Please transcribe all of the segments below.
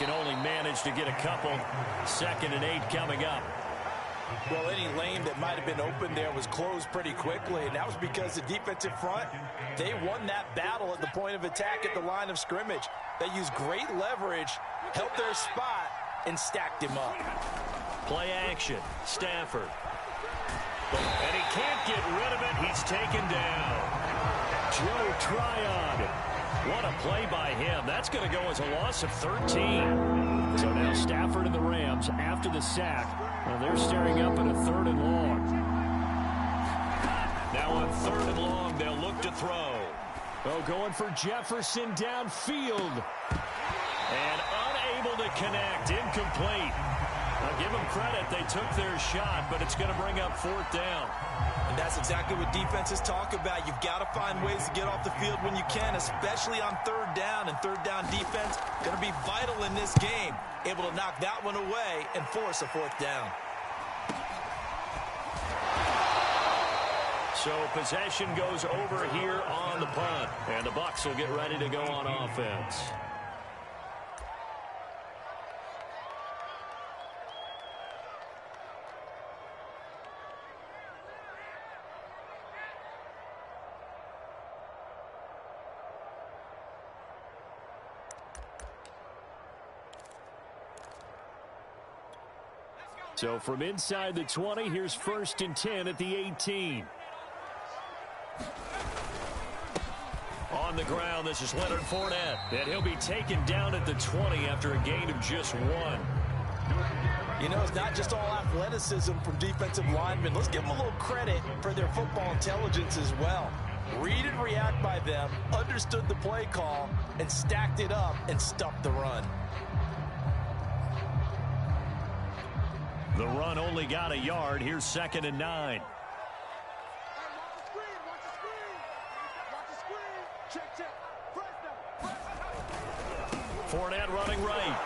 can only manage to get a couple. 2nd and 8 coming up. Well, any lane that might have been open there was closed pretty quickly, and that was because the defensive front, they won that battle at the point of attack at the line of scrimmage. They used great leverage, held their spot, and stacked him up. Play action, Stafford. And he can't get rid of it. He's taken down. Joe Tryon. What a play by him. That's going to go as a loss of 13. So now Stafford and the Rams, after the sack, they're staring up at a 3rd and long. Now on 3rd and long, they'll look to throw. Oh, going for Jefferson downfield. And unable to connect. Incomplete. I'll give them credit. They took their shot, but it's going to bring up 4th down. And that's exactly what defenses talk about. You've got to find ways to get off the field when you can, especially on 3rd down. And 3rd down defense going to be vital in this game. Able to knock that one away and force a 4th down. So possession goes over here on the punt. And the Bucs will get ready to go on offense. So from inside the 20, here's 1st and 10 at the 18. On the ground, this is Leonard Fournette. And he'll be taken down at the 20 after a gain of just 1. You know, it's not just all athleticism from defensive linemen. Let's give them a little credit for their football intelligence as well. Read and react by them, understood the play call, and stacked it up and stuffed the run. The run only got a yard. Here's 2nd and 9. Fournette running right.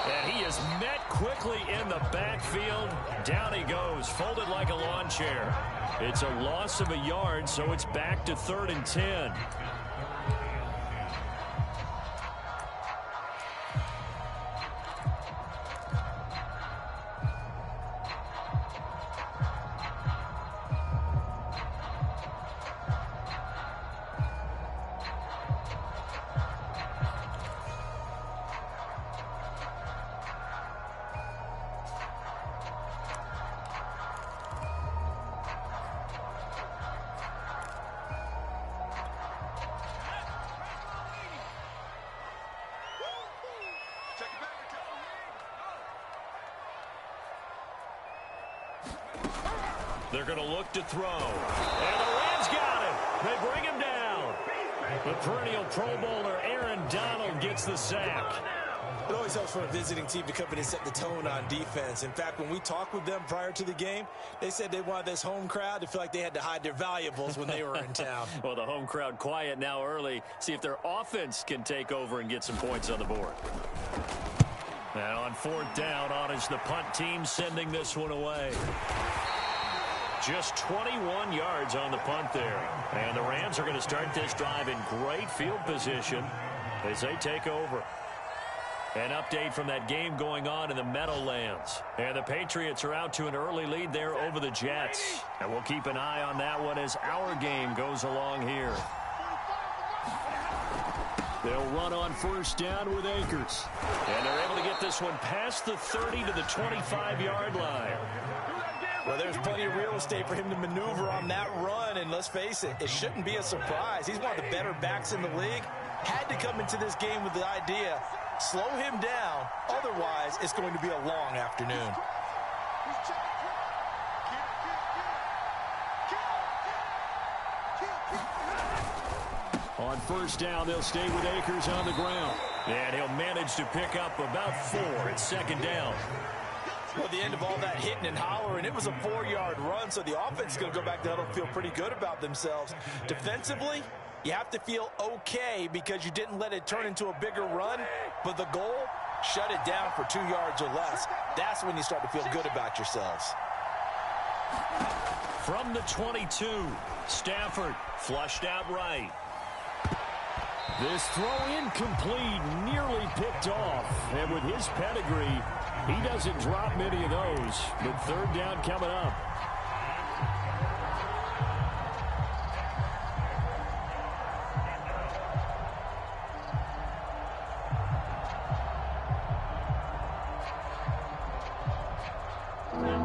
And he is met quickly in the backfield. Down he goes, folded like a lawn chair. It's a loss of a yard, so it's back to 3rd and 10. They're going to look to throw. And the Rams got him. They bring him down. The perennial Pro Bowler Aaron Donald gets the sack. It always helps for a visiting team to come in and set the tone on defense. In fact, when we talked with them prior to the game, they said they wanted this home crowd to feel like they had to hide their valuables when they were in town. Well, the home crowd quiet now early. See if their offense can take over and get some points on the board. And on 4th down, on is the punt team sending this one away. Just 21 yards on the punt there. And the Rams are going to start this drive in great field position as they take over. An update from that game going on in the Meadowlands. And the Patriots are out to an early lead there over the Jets. And we'll keep an eye on that one as our game goes along here. They'll run on 1st down with Akers. And they're able to get this one past the 30 to the 25-yard line. Well, there's plenty of real estate for him to maneuver on that run, and let's face it, it shouldn't be a surprise. He's one of the better backs in the league. Had to come into this game with the idea, slow him down, otherwise it's going to be a long afternoon. On 1st down, they'll stay with Akers on the ground. And he'll manage to pick up about 4 at 2nd down. Well, the end of all that hitting and hollering, it was a 4-yard run, so the offense is going to go back to huddle and feel pretty good about themselves. Defensively, you have to feel okay because you didn't let it turn into a bigger run, but the goal, shut it down for 2 yards or less. That's when you start to feel good about yourselves. From the 22, Stafford flushed out right. This throw incomplete, nearly picked off. And with his pedigree, he doesn't drop many of those. But third down coming up.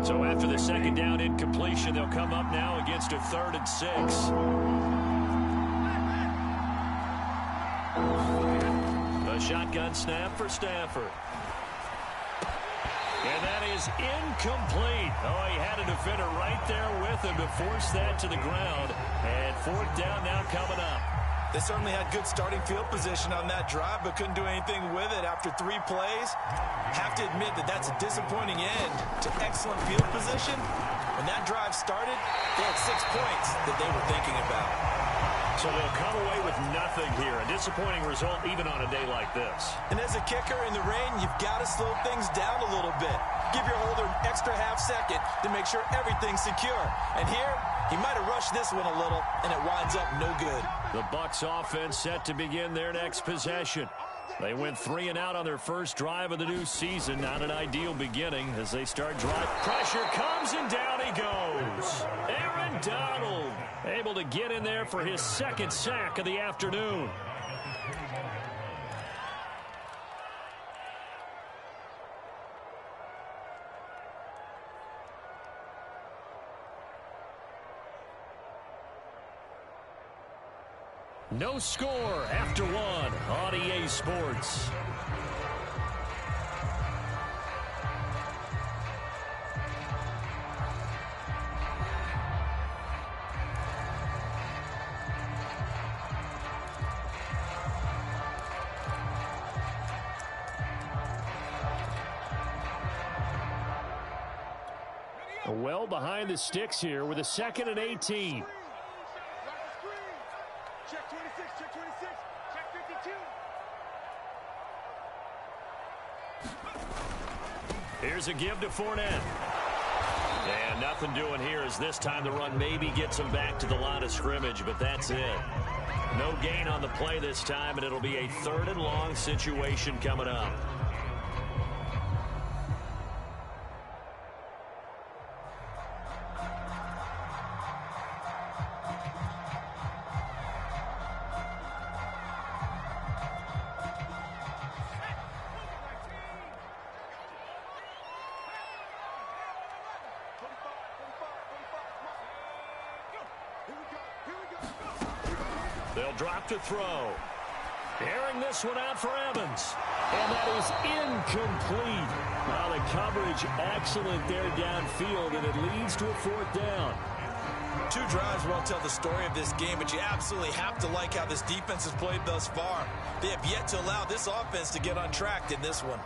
So after the second down incompletion, they'll come up now against a 3rd and 6. A shotgun snap for Stafford. And that is incomplete. Oh, he had a defender right there with him to force that to the ground. And 4th down now coming up. They certainly had good starting field position on that drive, but couldn't do anything with it after 3 plays. Have to admit that that's a disappointing end to excellent field position. When that drive started, they had 6 points that they were thinking about. So they'll come away with nothing here. A disappointing result even on a day like this. And as a kicker in the rain, you've got to slow things down a little bit. Give your holder an extra half second to make sure everything's secure. And here, he might have rushed this one a little, and it winds up no good. The Bucs offense set to begin their next possession. They went 3 and out on their first drive of the new season. Not an ideal beginning as they start drive. Pressure comes and down he goes. Aaron Donald able to get in there for his 2nd sack of the afternoon. No score after 1 on EA Sports. Well behind the sticks here with a 2nd and 18. Check 26, check 26, check 52. Here's a give to Fournette. And nothing doing here as this time the run maybe gets him back to the line of scrimmage, but that's it. No gain on the play this time, and it'll be a 3rd and long situation coming up. They'll drop to throw. Airing this one out for Evans. And that is incomplete. Now the coverage excellent there downfield, and it leads to a 4th down. 2 drives won't tell the story of this game, but you absolutely have to like how this defense has played thus far. They have yet to allow this offense to get untracked in this one.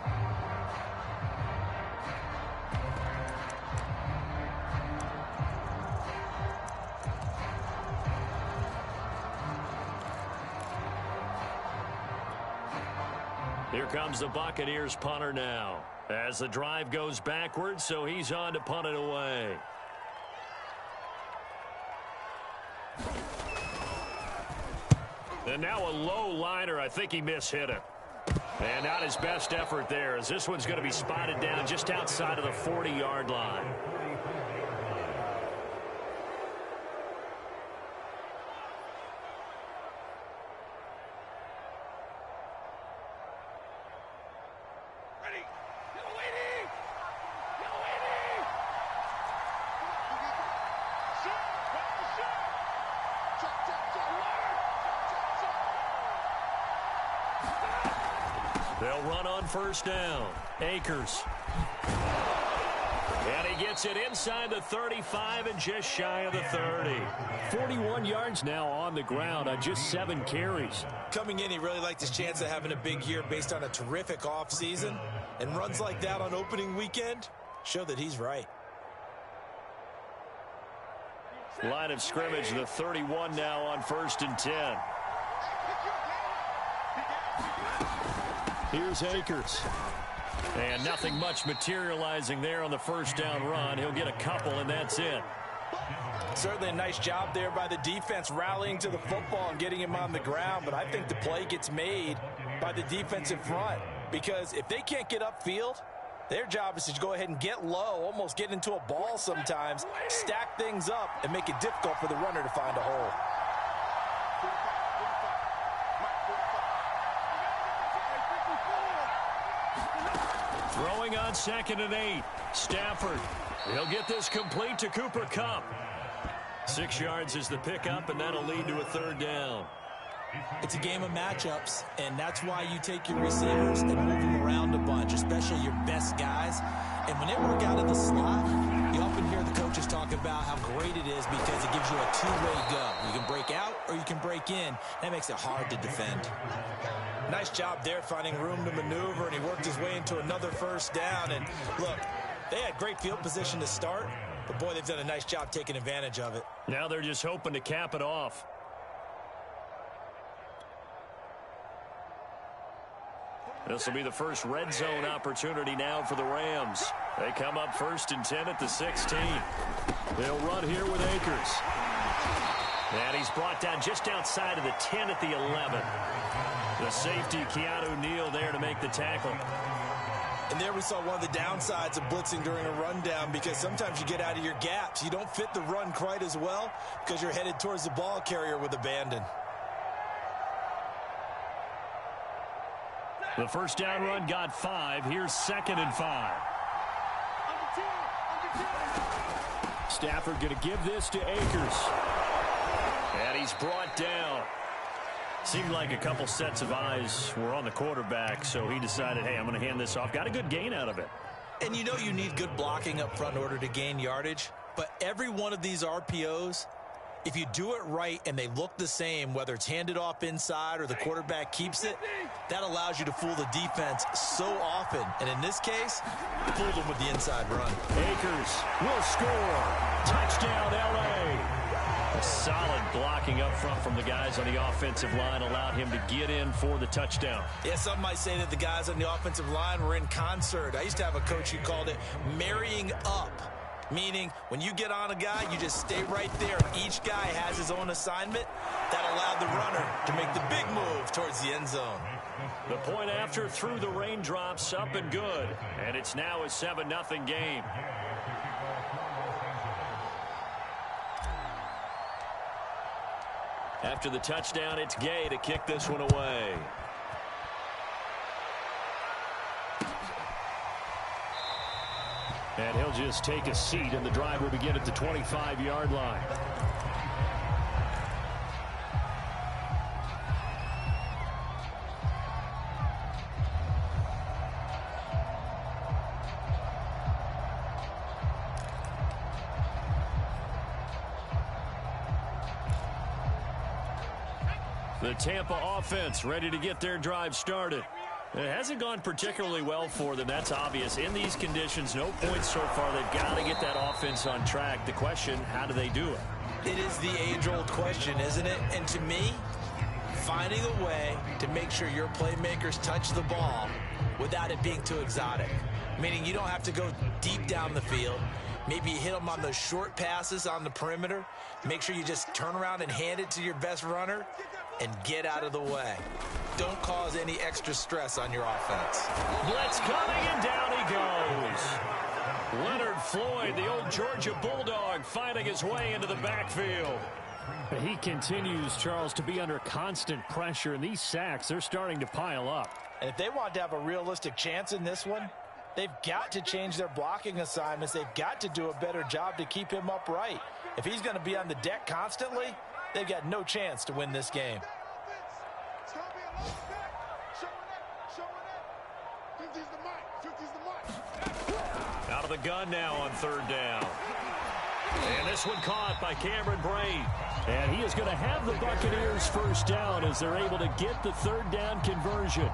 Here comes the Buccaneers punter now. As the drive goes backwards, so he's on to punt it away. And now a low liner. I think he mishit it. And not his best effort there, as this one's going to be spotted down just outside of the 40-yard line. They'll run on 1st down. Akers. And he gets it inside the 35 and just shy of the 30. 41 yards now on the ground on just 7 carries. Coming in, he really liked his chance of having a big year based on a terrific offseason. And runs like that on opening weekend show that he's right. Line of scrimmage, the 31 now on 1st and 10. Here's Akers. And nothing much materializing there on the 1st down run. He'll get a couple, and that's it. Certainly a nice job there by the defense, rallying to the football and getting him on the ground. But I think the play gets made by the defensive front, because if they can't get upfield, their job is to go ahead and get low, almost get into a ball sometimes, stack things up, and make it difficult for the runner to find a hole. Throwing on 2nd and 8. Stafford. He'll get this complete to Cooper Kupp. 6 yards is the pickup, and that'll lead to a 3rd down. It's a game of matchups, and that's why you take your receivers and move them around a bunch, especially your best guys. And when they work out of the slot, you often hear the coaches talk about how great it is because it gives you a two-way go. You can break out or you can break in. That makes it hard to defend. Nice job there finding room to maneuver, and he worked his way into another 1st down. And look, they had great field position to start, but boy, they've done a nice job taking advantage of it. Now they're just hoping to cap it off. This will be the first red zone opportunity now for the Rams. They come up 1st and 10 at the 16. They'll run here with Akers. And he's brought down just outside of the 10 at the 11. The safety, Keanu Neal, there to make the tackle. And there we saw one of the downsides of blitzing during a rundown, because sometimes you get out of your gaps. You don't fit the run quite as well because you're headed towards the ball carrier with abandon. The 1st down run got 5. Here's 2nd and 5. Stafford going to give this to Akers. And he's brought down. Seemed like a couple sets of eyes were on the quarterback, so he decided, hey, I'm going to hand this off. Got a good gain out of it. And you know you need good blocking up front in order to gain yardage, but every one of these RPOs, if you do it right and they look the same, whether it's handed off inside or the quarterback keeps it, that allows you to fool the defense so often. And in this case, fool them with the inside run. Akers will score. Touchdown, L.A. A solid blocking up front from the guys on the offensive line allowed him to get in for the touchdown. Yeah, some might say that the guys on the offensive line were in concert. I used to have a coach who called it marrying up. Meaning, when you get on a guy, you just stay right there. Each guy has his own assignment. That allowed the runner to make the big move towards the end zone. The point after through the raindrops, up and good. And it's now a 7-0 game. After the touchdown, it's Gay to kick this one away. And he'll just take a seat, and the drive will begin at the 25-yard line. The Tampa offense ready to get their drive started. It hasn't gone particularly well for them. That's obvious. In these conditions, no points so far. They've got to get that offense on track. The question, how do they do it? It is the age-old question, isn't it? And to me, finding a way to make sure your playmakers touch the ball without it being too exotic. Meaning you don't have to go deep down the field. Maybe you hit them on those short passes on the perimeter. Make sure you just turn around and hand it to your best runner and get out of the way. Don't cause any extra stress on your offense. Blitz coming, and down he goes. Leonard Floyd, the old Georgia Bulldog, finding his way into the backfield. He continues, Charles, to be under constant pressure, and these sacks, they're starting to pile up. And if they want to have a realistic chance in this one, they've got to change their blocking assignments. They've got to do a better job to keep him upright. If he's going to be on the deck constantly, they've got no chance to win this game. Out of the gun now on 3rd down. And this one caught by Cameron Brain. And he is going to have the Buccaneers 1st down as they're able to get the 3rd down conversion.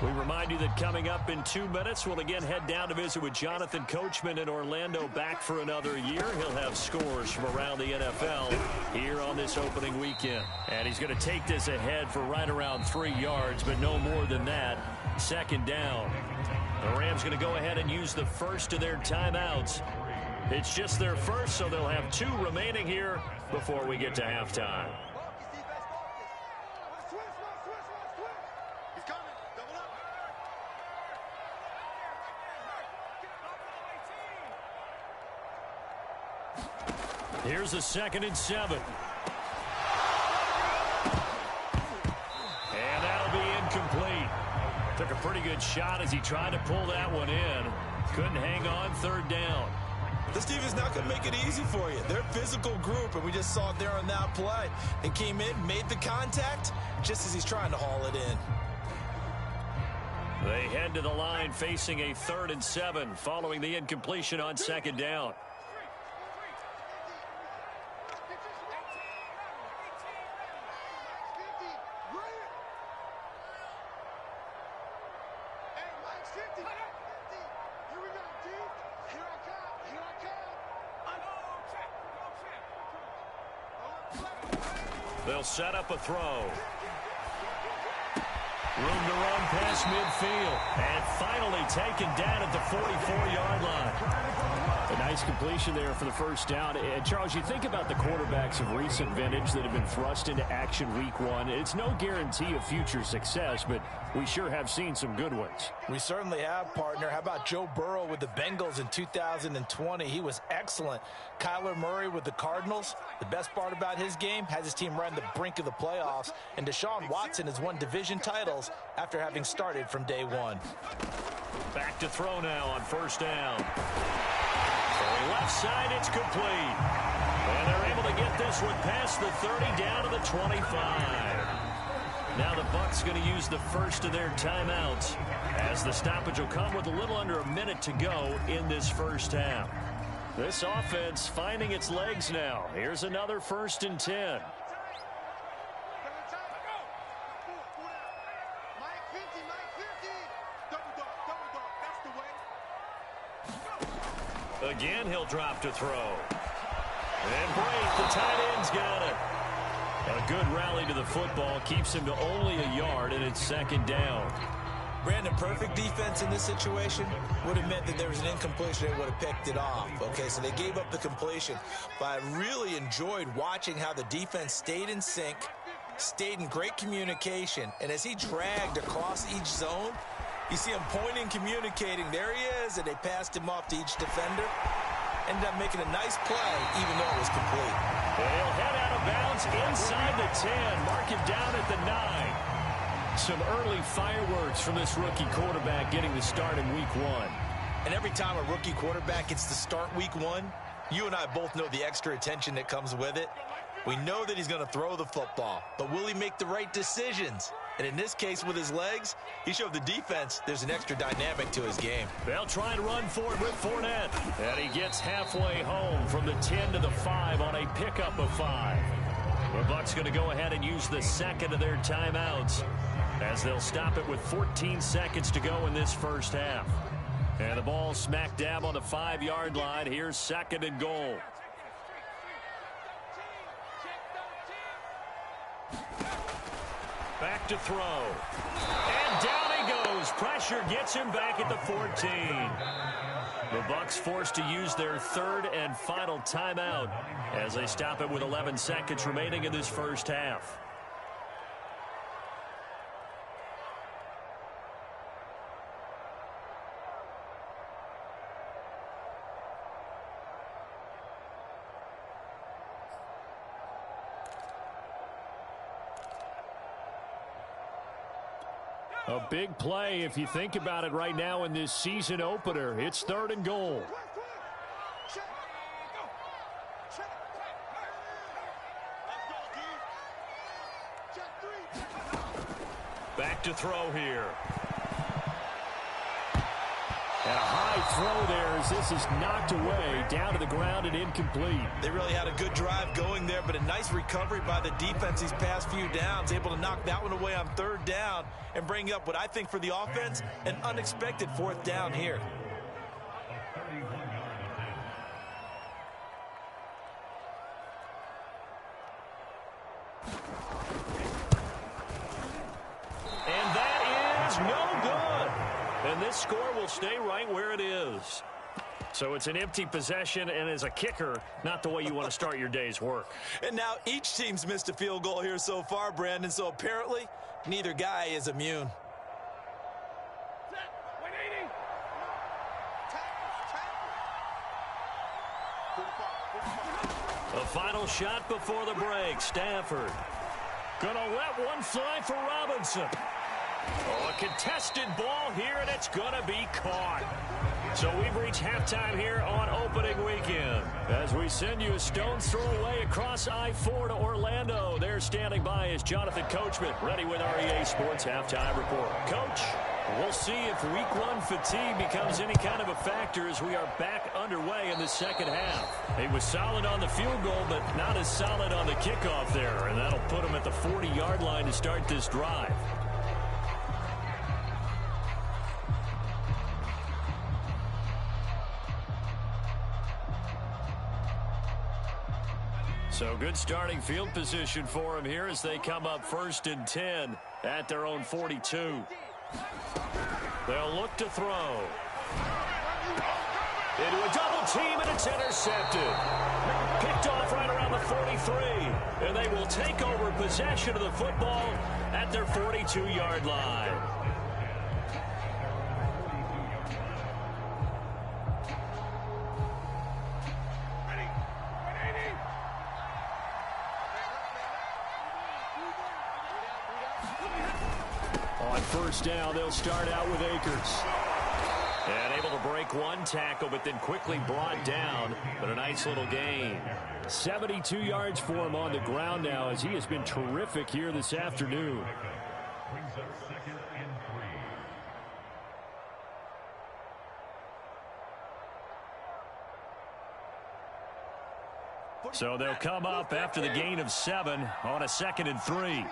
We remind you that coming up in 2 minutes, we'll again head down to visit with Jonathan Coachman in Orlando, back for another year. He'll have scores from around the NFL here on this opening weekend. And he's going to take this ahead for right around 3 yards, but no more than that. Second down. The Rams going to go ahead and use the first of their timeouts. It's just their first, so they'll have 2 remaining here before we get to halftime. Here's a 2nd and 7. And that'll be incomplete. Took a pretty good shot as he tried to pull that one in. Couldn't hang on. 3rd down. This team is not going to make it easy for you. They're a physical group, and we just saw it there on that play. They came in, made the contact, just as he's trying to haul it in. They head to the line facing a 3rd and 7 following the incompletion on 2nd down. They'll set up a throw. Room to run past midfield. And finally taken down at the 44-yard line. A nice completion there for the first down. And, Charles, you think about the quarterbacks of recent vintage that have been thrust into action week 1. It's no guarantee of future success, but we sure have seen some good ones. We certainly have, partner. How about Joe Burrow with the Bengals in 2020? He was excellent. Kyler Murray with the Cardinals. The best part about his game, has his team right on the brink of the playoffs. And Deshaun Watson has won division titles after having started from day 1. Back to throw now on 1st down. Left side, it's complete. And they're able to get this one past the 30 down to the 25. Now the Bucs going to use the first of their timeouts, as the stoppage will come with a little under a minute to go in this first half. This offense finding its legs now. Here's another 1st and 10. Again, he'll drop to throw. And break, the tight end's got it. A good rally to the football keeps him to only a yard, and it's 2nd down. Brandon, perfect defense in this situation would have meant that there was an incompletion. They would have picked it off. Okay, so they gave up the completion. But I really enjoyed watching how the defense stayed in sync, stayed in great communication, and as he dragged across each zone, you see him pointing, communicating. There he is, and they passed him off to each defender. Ended up making a nice play, even though it was complete. They'll head out of bounds inside the 10. Mark him down at the 9. Some early fireworks from this rookie quarterback getting the start in week 1. And every time a rookie quarterback gets to start week 1, you and I both know the extra attention that comes with it. We know that he's going to throw the football, but will he make the right decisions? And in this case, with his legs, he showed the defense there's an extra dynamic to his game. They'll try and run for it with Fournette. And he gets halfway home from the 10 to the 5 on a pickup of 5. The Bucs going to go ahead and use the 2nd of their timeouts, as they'll stop it with 14 seconds to go in this first half. And the ball smack dab on the 5-yard line. Here's 2nd and goal. Back to throw. And down he goes. Pressure gets him back at the 14. The Bucs forced to use their 3rd and final timeout as they stop it with 11 seconds remaining in this first half. A big play if you think about it right now in this season opener. It's 3rd and goal. Back to throw here. And a high throw there as this is knocked away, down to the ground and incomplete. They really had a good drive going there, but a nice recovery by the defense these past few downs, able to knock that one away on third down and bring up what I think for the offense, an unexpected fourth down here. And that is no good. And this score will stay right where it is. So it's an empty possession, and as a kicker, not the way you want to start your day's work. And now each team's missed a field goal here so far, Brandon, so apparently neither guy is immune. The final shot before the break. Stafford gonna let one fly for Robinson. Oh, a contested ball here, and it's gonna be caught. So we've reached halftime here on opening weekend. As we send you a stone's throw away across I-4 to Orlando. There standing by is Jonathan Coachman, ready with our EA Sports Halftime Report. Coach, we'll see if week one fatigue becomes any kind of a factor as we are back underway in the second half. He was solid on the field goal, but not as solid on the kickoff there, and that'll put him at the 40-yard line to start this drive. So good starting field position for him here as they come up 1st and 10 at their own 42. They'll look to throw. Into a double team, and it's intercepted. Picked off right around the 43. And they will take over possession of the football at their 42-yard line. On first down, they'll start out with Akers. And able to break one tackle, but then quickly brought down. But a nice little gain. 72 yards for him on the ground now, as he has been terrific here this afternoon. So they'll come up after the gain of 7 on a 2nd and 3.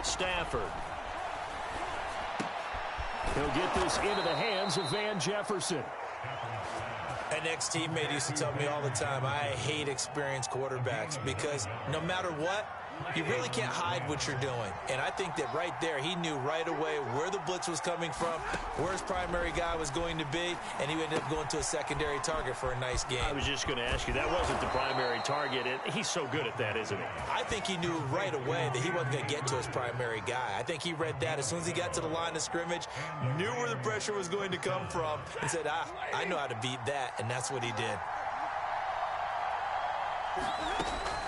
Stafford. He'll get this into the hands of Van Jefferson. An ex-teammate used to tell me all the time, I hate experienced quarterbacks because no matter what, you really can't hide what you're doing. And I think that right there, he knew right away where the blitz was coming from, where his primary guy was going to be, and he ended up going to a secondary target for a nice game. I was just going to ask you, that wasn't the primary target. He's so good at that, isn't he? I think he knew right away that he wasn't going to get to his primary guy. I think he read that as soon as he got to the line of scrimmage, knew where the pressure was going to come from, and said, I know how to beat that, and that's what he did.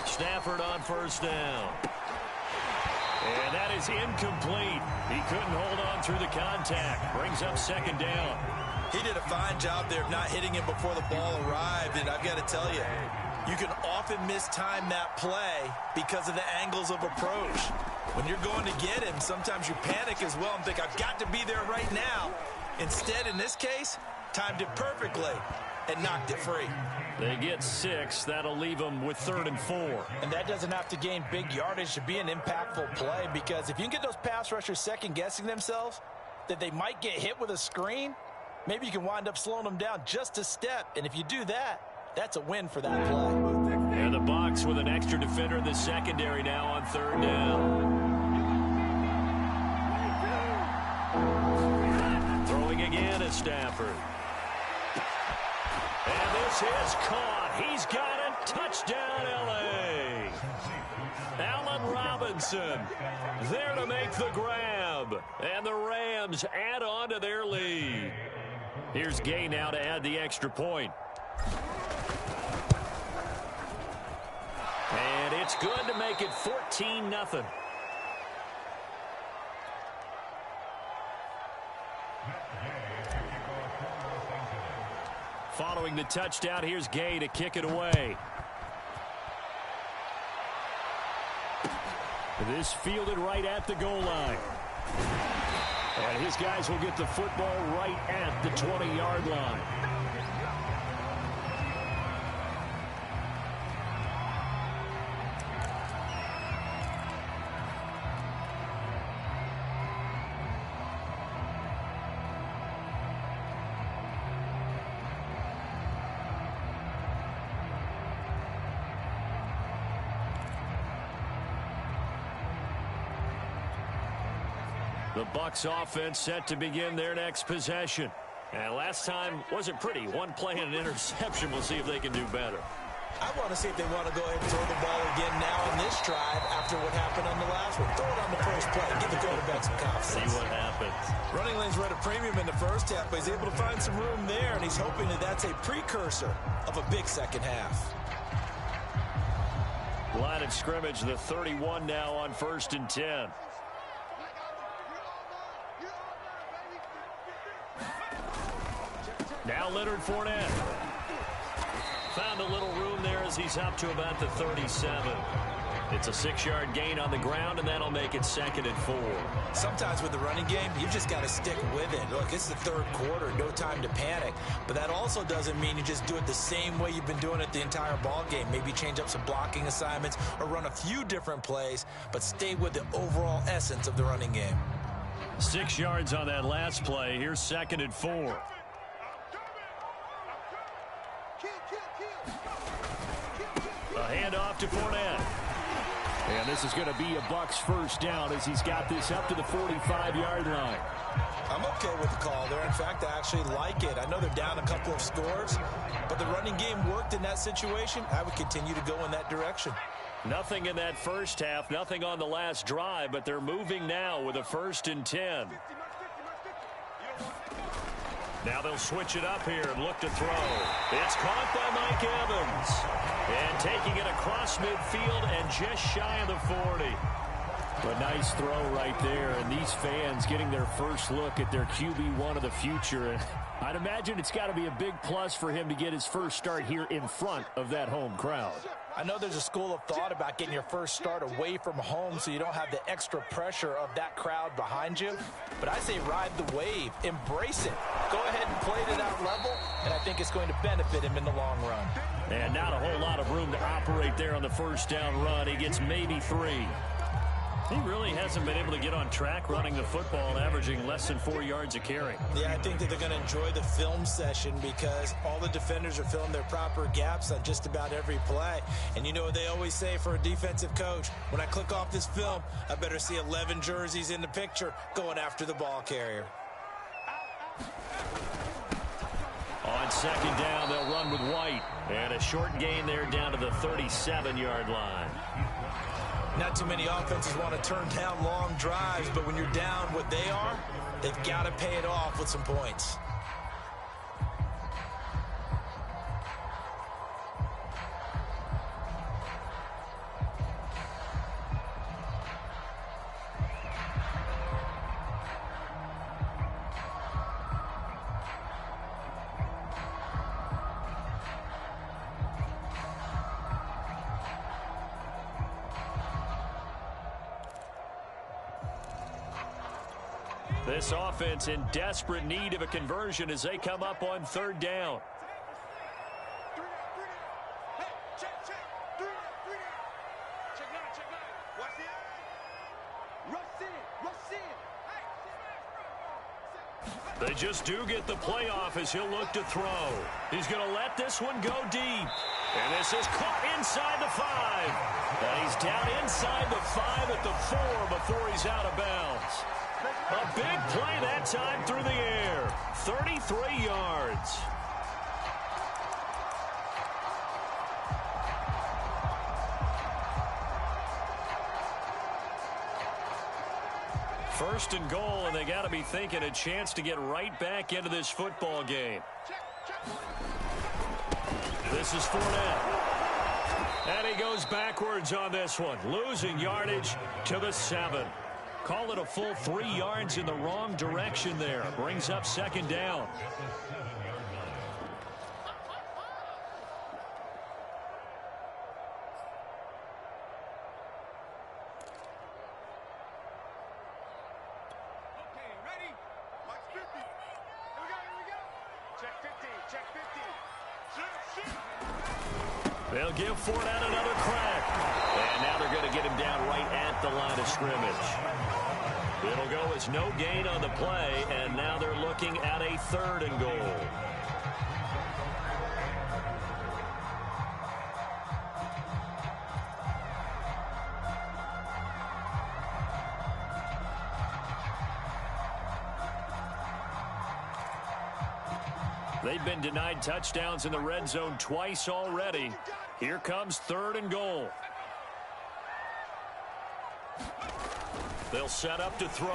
Stafford on first down. And that is incomplete. He couldn't hold on through the contact. Brings up 2nd down. He did a fine job there of not hitting him before the ball arrived. And I've got to tell you, you can often mistime that play because of the angles of approach. When you're going to get him, sometimes you panic as well and think, I've got to be there right now. Instead, in this case, timed it perfectly and knocked it free. They get 6. That'll leave them with 3rd and 4. And that doesn't have to gain big yardage to be an impactful play, because if you can get those pass rushers second-guessing themselves that they might get hit with a screen, maybe you can wind up slowing them down just a step. And if you do that, that's a win for that play. And the Bucs with an extra defender in the secondary now on 3rd down. Throwing again at Stafford. And this is caught. He's got it. Touchdown, L.A. Allen Robinson there to make the grab. And the Rams add on to their lead. Here's Gay now to add the extra point. And it's good to make it 14-0. Following the touchdown, here's Gay to kick it away. This fielded right at the goal line. And his guys will get the football right at the 20-yard line. The Bucs offense set to begin their next possession. And last time wasn't pretty. One play and an interception. We'll see if they can do better. I want to see if they want to go ahead and throw the ball again now in this drive after what happened on the last one. Throw it on the first play. Give the quarterback some confidence. See what happens. Running lanes were at a premium in the first half, but he's able to find some room there, and he's hoping that that's a precursor of a big second half. Line of scrimmage, the 31 now on 1st and 10. Now Leonard Fournette. Found a little room there as he's up to about the 37. It's a 6-yard gain on the ground, and that'll make it 2nd and 4. Sometimes with the running game, you just got to stick with it. Look, it's the third quarter, no time to panic. But that also doesn't mean you just do it the same way you've been doing it the entire ball game. Maybe change up some blocking assignments or run a few different plays, but stay with the overall essence of the running game. 6 yards on that last play. Here's 2nd and 4. A handoff to Fournette. And this is going to be a Bucs first down as he's got this up to the 45-yard line. I'm okay with the call there. In fact, I actually like it. I know they're down a couple of scores, but the running game worked in that situation. I would continue to go in that direction. Nothing in that first half, nothing on the last drive, but they're moving now with a 1st and 10. Now they'll switch it up here and look to throw. It's caught by Mike Evans. And taking it across midfield and just shy of the 40. A nice throw right there. And these fans getting their first look at their QB1 of the future. And I'd imagine it's got to be a big plus for him to get his first start here in front of that home crowd. I know there's a school of thought about getting your first start away from home so you don't have the extra pressure of that crowd behind you. But I say ride the wave. Embrace it. Go ahead and play to that level, and I think it's going to benefit him in the long run. And not a whole lot of room to operate there on the first down run. He gets maybe 3. He really hasn't been able to get on track running the football, averaging less than 4 yards a carry. Yeah, I think that they're going to enjoy the film session because all the defenders are filling their proper gaps on just about every play. And you know what they always say for a defensive coach? When I click off this film, I better see 11 jerseys in the picture going after the ball carrier. On 2nd down, they'll run with White. And a short gain there down to the 37-yard line. Not too many offenses want to turn down long drives, but when you're down what they are, they've got to pay it off with some points. This offense in desperate need of a conversion as they come up on 3rd down. They just do get the play off as he'll look to throw. He's going to let this one go deep. And this is caught inside the 5. And he's down inside the 5 at the 4 before he's out of bounds. A big play that time through the air. 33 yards. First and goal, and they got to be thinking a chance to get right back into this football game. This is Fournette. And he goes backwards on this one, losing yardage to the 7. Call it a full 3 yards in the wrong direction there. Brings up 2nd down. Okay, ready? They'll give Fournette another crack. And now they're going to get him down right at the line of scrimmage. It'll go as no gain on the play, and now they're looking at a 3rd and goal. They've been denied touchdowns in the red zone twice already. Here comes 3rd and goal. They'll set up to throw.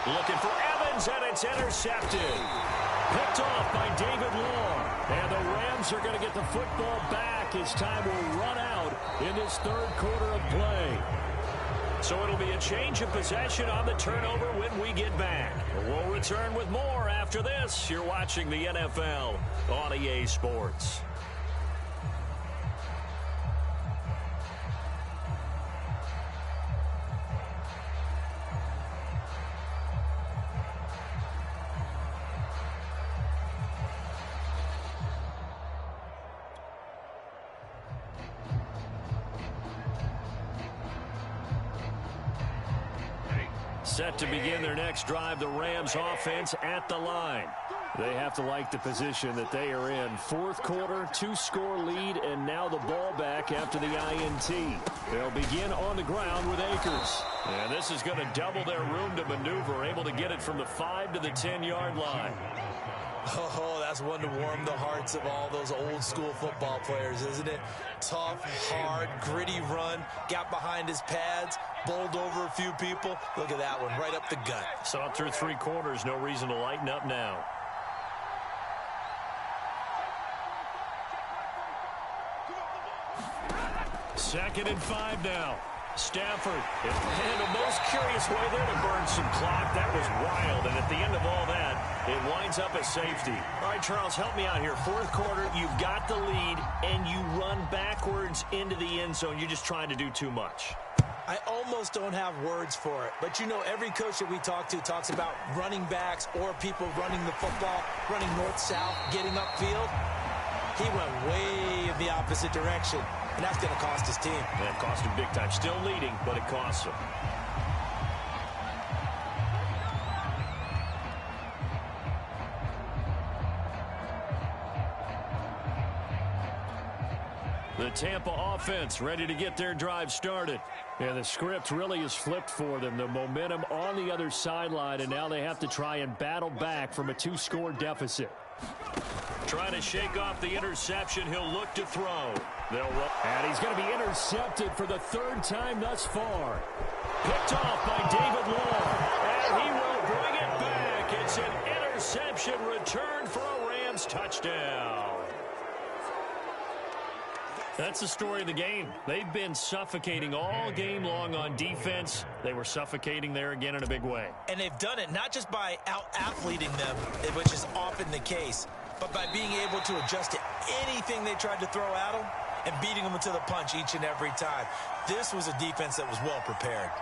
Looking for Evans, and it's intercepted. Picked off by David Long. And the Rams are going to get the football back as time will run out in this 3rd quarter of play. So it'll be a change of possession on the turnover when we get back. We'll return with more after this. You're watching the NFL on EA Sports. Set to begin their next drive, the Rams offense at the line. They have to like the position that they are in. 4th quarter, 2-score lead, and now the ball back after the INT. They'll begin on the ground with Akers. And this is going to double their room to maneuver, able to get it from the 5 to the 10-yard line. Oh, that's one to warm the hearts of all those old-school football players, isn't it? Tough, hard, gritty run, got behind his pads, bowled over a few people. Look at that one, right up the gut. Saw it through 3 quarters, no reason to lighten up now. Second and 5 now. Stafford, in the most curious way there to burn some clock. That was wild, and at the end of all that, it winds up as safety. All right, Charles, help me out here. 4th quarter, you've got the lead, and you run backwards into the end zone. You're just trying to do too much. I almost don't have words for it, but you know every coach that we talk to talks about running backs or people running the football, running north-south, getting upfield. He went way in the opposite direction, and that's going to cost his team. That cost him big time. Still leading, but it costs him. The Tampa offense ready to get their drive started. And the script really is flipped for them. The momentum on the other sideline, and now they have to try and battle back from a 2-score deficit. Trying to shake off the interception. He'll look to throw. And he's going to be intercepted for the 3rd time thus far. Picked off by David Long. And he will bring it back. It's an interception return for a Rams touchdown. That's the story of the game. They've been suffocating all game long on defense. They were suffocating there again in a big way. And they've done it not just by out-athleting them, which is often the case, but by being able to adjust to anything they tried to throw at them and beating them to the punch each and every time. This was a defense that was well prepared.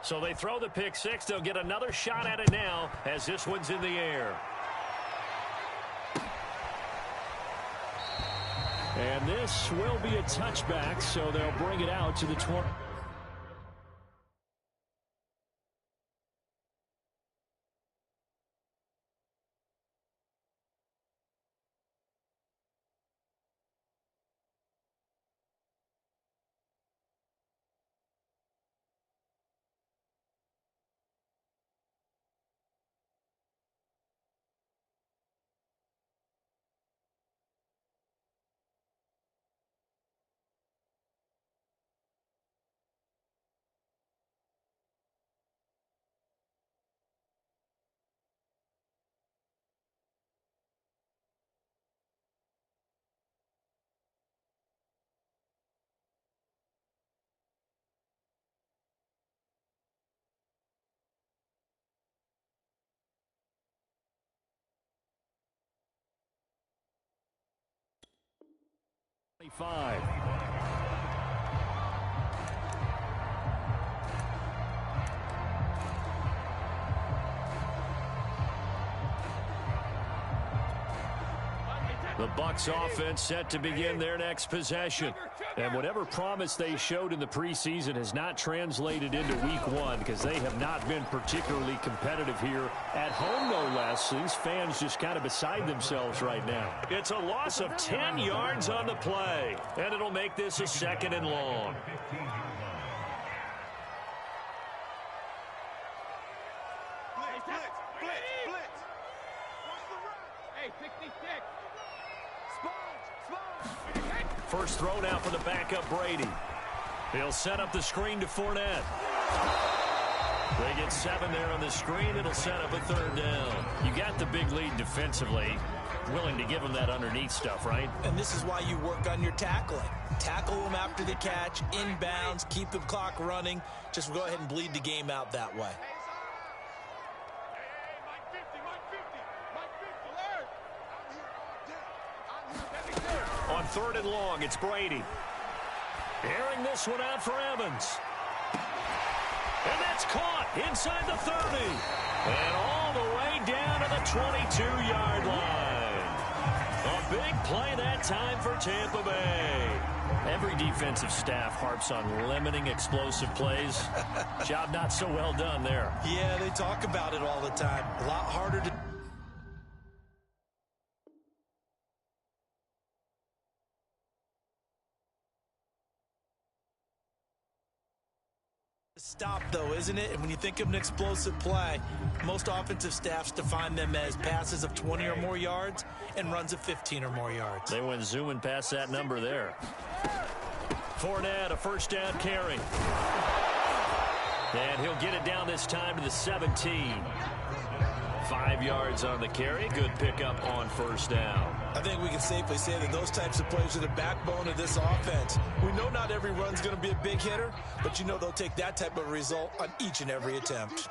So they throw the pick 6. They'll get another shot at it now as this one's in the air. And this will be a touchback, so they'll bring it out to the 20. 5. The Bucs offense set to begin their next possession. And whatever promise they showed in the preseason has not translated into week 1 because they have not been particularly competitive here at home, no less. These fans just kind of beside themselves right now. It's a loss of 10 yards on the play, and it'll make this a 2nd and long. First throw now for the backup Brady. He'll set up the screen to Fournette. They get 7 there on the screen. It'll set up a 3rd down. You got the big lead defensively. Willing to give them that underneath stuff, right? And this is why you work on your tackling. Tackle them after the catch, inbounds, keep the clock running. Just go ahead and bleed the game out that way. On 3rd and long, it's Brady. Airing this one out for Evans. And that's caught inside the 30. And all the way down to the 22-yard line. A big play that time for Tampa Bay. Every defensive staff harps on limiting explosive plays. Job not so well done there. Yeah, they talk about it all the time. A lot harder to stop, though, isn't it? And when you think of an explosive play, most offensive staffs define them as passes of 20 or more yards and runs of 15 or more yards. They went zooming past that number there. Fournette, a 1st down carry. And he'll get it down this time to the 17. 5 yards on the carry. Good pickup on 1st down. I think we can safely say that those types of plays are the backbone of this offense. We know not every run's going to be a big hitter, but you know they'll take that type of result on each and every attempt.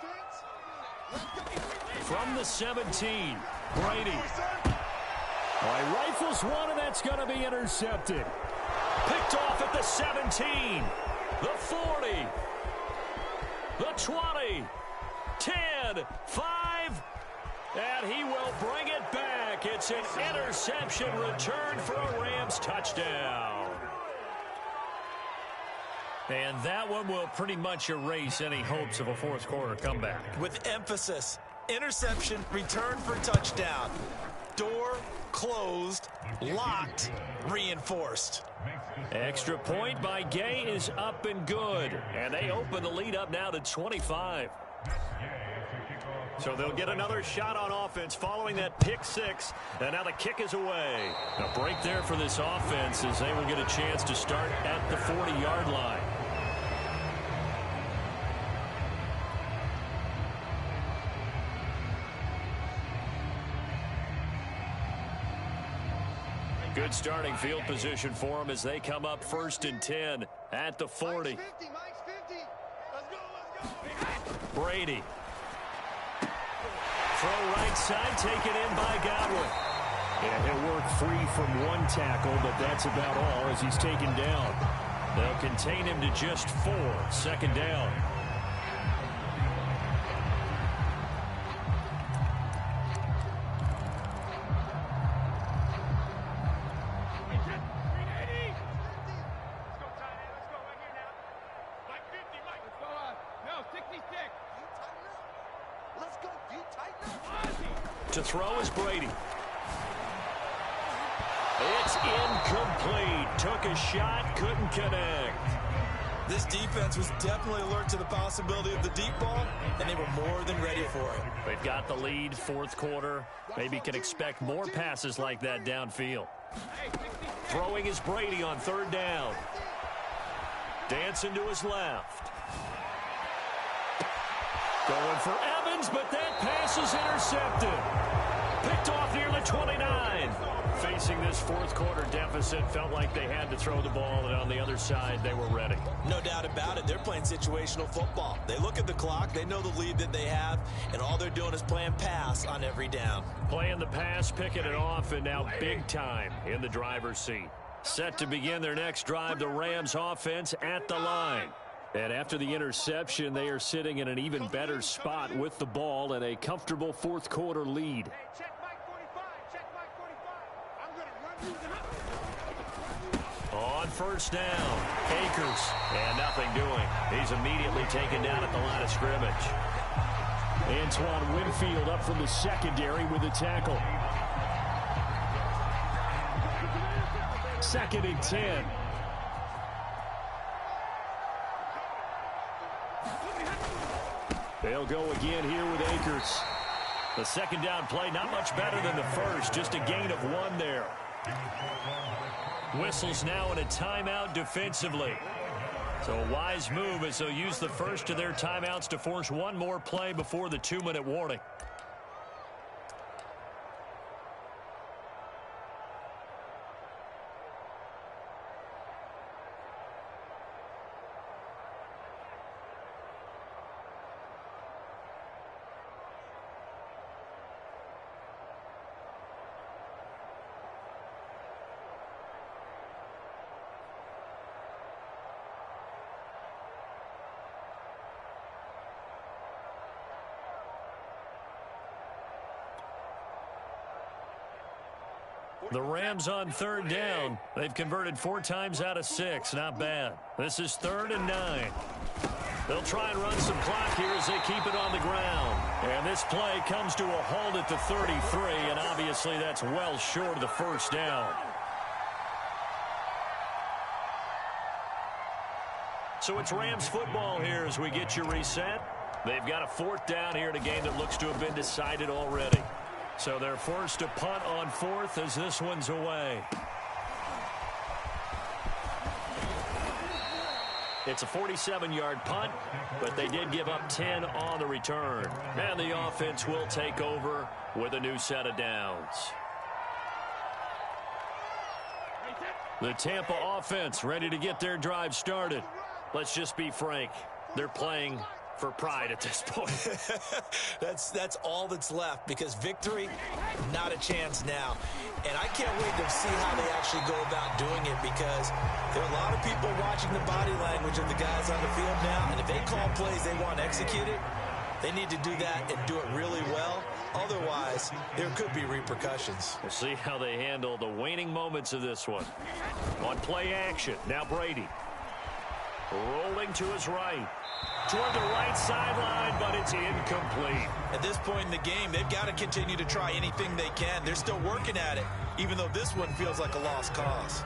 From the 17, Brady. All right, rifles one, and that's going to be intercepted. Picked off at the 17, the 40, the 20, 10, 5, and he will bring it back. It's an interception return for a Rams touchdown. And that one will pretty much erase any hopes of a 4th quarter comeback. With emphasis, interception, return for touchdown. Door closed, locked, reinforced. Extra point by Gay is up and good. And they open the lead up now to 25. So they'll get another shot on offense following that pick 6. And now the kick is away. A break there for this offense as they will get a chance to start at the 40-yard line. Good starting field position for them as they come up 1st and 10 at the 40. Brady. Throw right side, taken in by Godwin. And he'll work free from one tackle, but that's about all as he's taken down. They'll contain him to just 4. 2nd down. To throw is Brady. It's incomplete. Took a shot, couldn't connect. This defense was definitely alert to the possibility of the deep ball, and they were more than ready for it. They've got the lead, 4th quarter. Maybe can expect more passes like that downfield. Throwing is Brady on 3rd down. Dancing to his left. Going for Evans, but that pass is intercepted. Picked off near the 29. Facing this 4th quarter deficit, felt like they had to throw the ball, and on the other side, they were ready. No doubt about it. They're playing situational football. They look at the clock, they know the lead that they have, and all they're doing is playing pass on every down. Playing the pass, picking it off, and now big time in the driver's seat. Set to begin their next drive, the Rams offense at the line. And after the interception, they are sitting in an even better spot with the ball and a comfortable fourth quarter lead. Hey, check Mike 45. Check Mike 45. I'm going to run you. On first down, Akers, and nothing doing. He's immediately taken down at the line of scrimmage. Antoine Winfield up from the secondary with a tackle. 2nd and 10. They'll go again here with Akers. The second down play, not much better than the first, just a gain of 1 there. Whistles now in a timeout defensively. So a wise move as they'll use the first of their timeouts to force one more play before the 2-minute warning. The Rams on 3rd down. They've converted 4 times out of 6. Not bad. This is 3rd and 9. They'll try and run some clock here as they keep it on the ground. And this play comes to a halt at the 33, and obviously that's well short of the first down. So it's Rams football here as we get you reset. They've got a 4th down here in a game that looks to have been decided already. So they're forced to punt on 4th as this one's away. It's a 47-yard punt, but they did give up 10 on the return. And the offense will take over with a new set of downs. The Tampa offense ready to get their drive started. Let's just be frank. They're playing for pride at this point. That's all that's left, because victory, not a chance now. And I can't wait to see how they actually go about doing it, because there are a lot of people watching the body language of the guys on the field now, and if they call plays they want executed, they need to do that and do it really well. Otherwise, there could be repercussions. We'll see how they handle the waning moments of this one. On play action, now Brady. Rolling to his right. Toward the right sideline, but it's incomplete. At this point in the game, they've got to continue to try anything they can. They're still working at it, even though this one feels like a lost cause.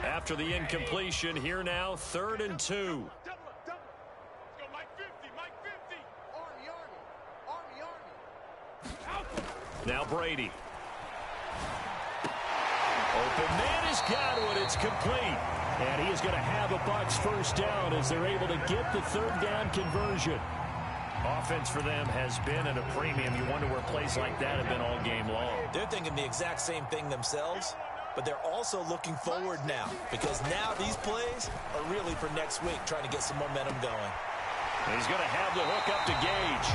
After the incompletion, here now, 3rd and 2. Double up. Let's go, Mike 50. Mike 50. Army. Now Brady. Open man has got one. It's complete. And he is going to have a Bucs first down as they're able to get the 3rd down conversion. Offense for them has been at a premium. You wonder where plays like that have been all game long. They're thinking the exact same thing themselves, but they're also looking forward now, because now these plays are really for next week, trying to get some momentum going. He's going to have the hook up to Gage.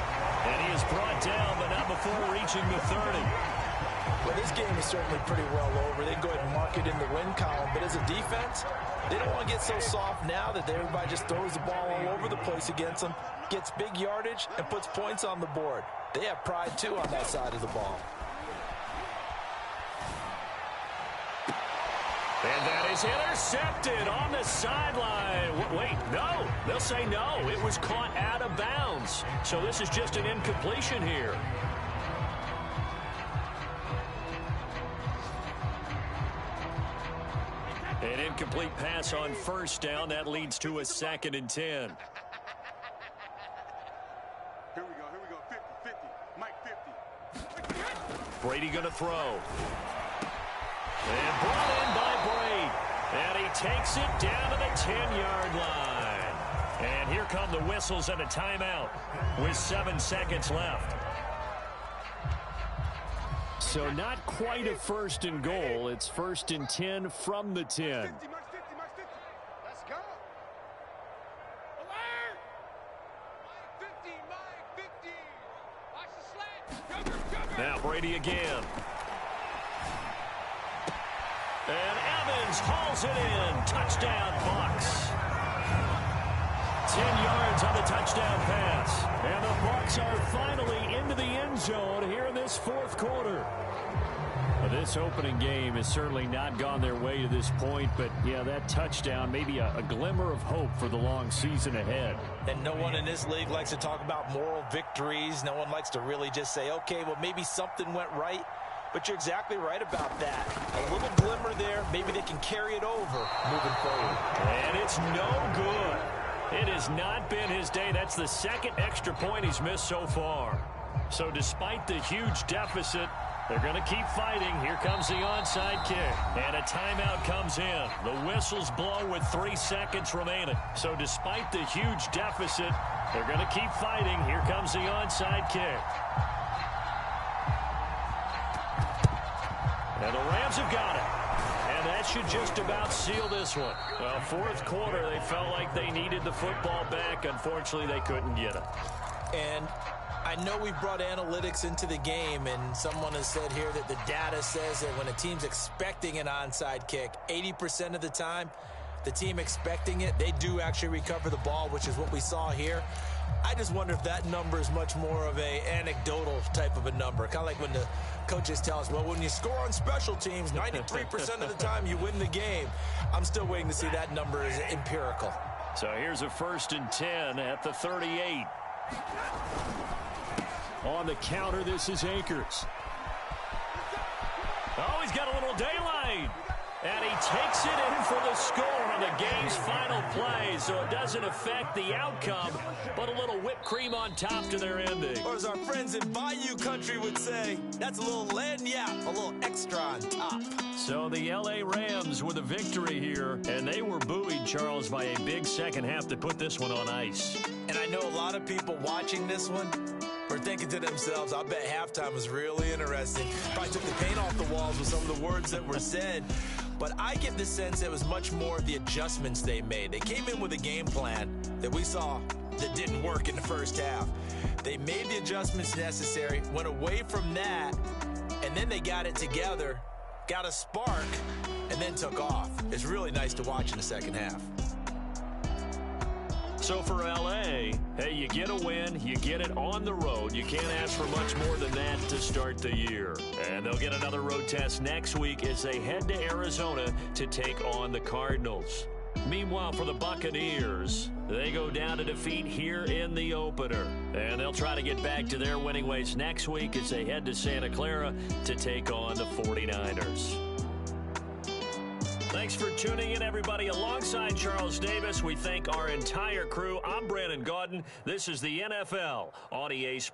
And he is brought down, but not before reaching the 30. Well, this game is certainly pretty well over. They can go ahead and mark it in the win column. But as a defense, they don't want to get so soft now that everybody just throws the ball all over the place against them, gets big yardage, and puts points on the board. They have pride, too, on that side of the ball. And that is intercepted on the sideline. Wait, no. They'll say no. It was caught out of bounds. So this is just an incompletion here. An incomplete pass on first down. That leads to a 2nd and 10. Here we go. 50. Mike 50. Brady going to throw. And brought in by Brady. And he takes it down to the 10-yard line. And here come the whistles and a timeout with 7 seconds left. So not quite a 1st and goal. It's 1st and 10 from the 10. 50. Let's go. Alert! Mike 50. Now Brady again. And Evans hauls it in. Touchdown, Bucs. 10 yards on the touchdown pass. And the Bucs are finally into the end zone here in this fourth quarter. This opening game has certainly not gone their way to this point, but yeah, that touchdown, maybe a glimmer of hope for the long season ahead. And no one in this league likes to talk about moral victories. No one likes to really just say, okay, well, maybe something went right. But you're exactly right about that. A little glimmer there. Maybe they can carry it over moving forward. And it's no good. It has not been his day. That's the second extra point he's missed so far. So despite the huge deficit, they're going to keep fighting. Here comes the onside kick. And a timeout comes in. The whistles blow with 3 seconds remaining. So despite the huge deficit, they're going to keep fighting. Here comes the onside kick. And the Rams have got it. And that should just about seal this one. Well, fourth quarter, they felt like they needed the football back. Unfortunately, they couldn't get it. And I know we brought analytics into the game, and someone has said here that the data says that when a team's expecting an onside kick, 80% of the time, the team expecting it, they do actually recover the ball, which is what we saw here. I just wonder if that number is much more of a anecdotal type of a number. Kind of like when the coaches tell us, well, when you score on special teams, 93% of the time you win the game. I'm still waiting to see that number is empirical. So here's a 1st and 10 at the 38. On the counter, this is Akers. Oh, he's got a little daylight. And he takes it in for the score on the game's final play. So it doesn't affect the outcome, but a little whipped cream on top to their ending. Or as our friends in Bayou Country would say, that's a little lagniappe, a little extra on top. So the L.A. Rams with a victory here, and they were buoyed, Charles, by a big second half to put this one on ice. And I know a lot of people watching this one are thinking to themselves, I bet halftime was really interesting. Probably took the paint off the walls with some of the words that were said. But I get the sense it was much more of the adjustments they made. They came in with a game plan that we saw that didn't work in the first half. They made the adjustments necessary, went away from that, and then they got it together, got a spark, and then took off. It's really nice to watch in the second half. So for L.A., hey, you get a win, you get it on the road. You can't ask for much more than that to start the year. And they'll get another road test next week as they head to Arizona to take on the Cardinals. Meanwhile, for the Buccaneers, they go down to defeat here in the opener. And they'll try to get back to their winning ways next week as they head to Santa Clara to take on the 49ers. Thanks for tuning in, everybody. Alongside Charles Davis, we thank our entire crew. I'm Brandon Gaudin. This is the NFL on EA Sports.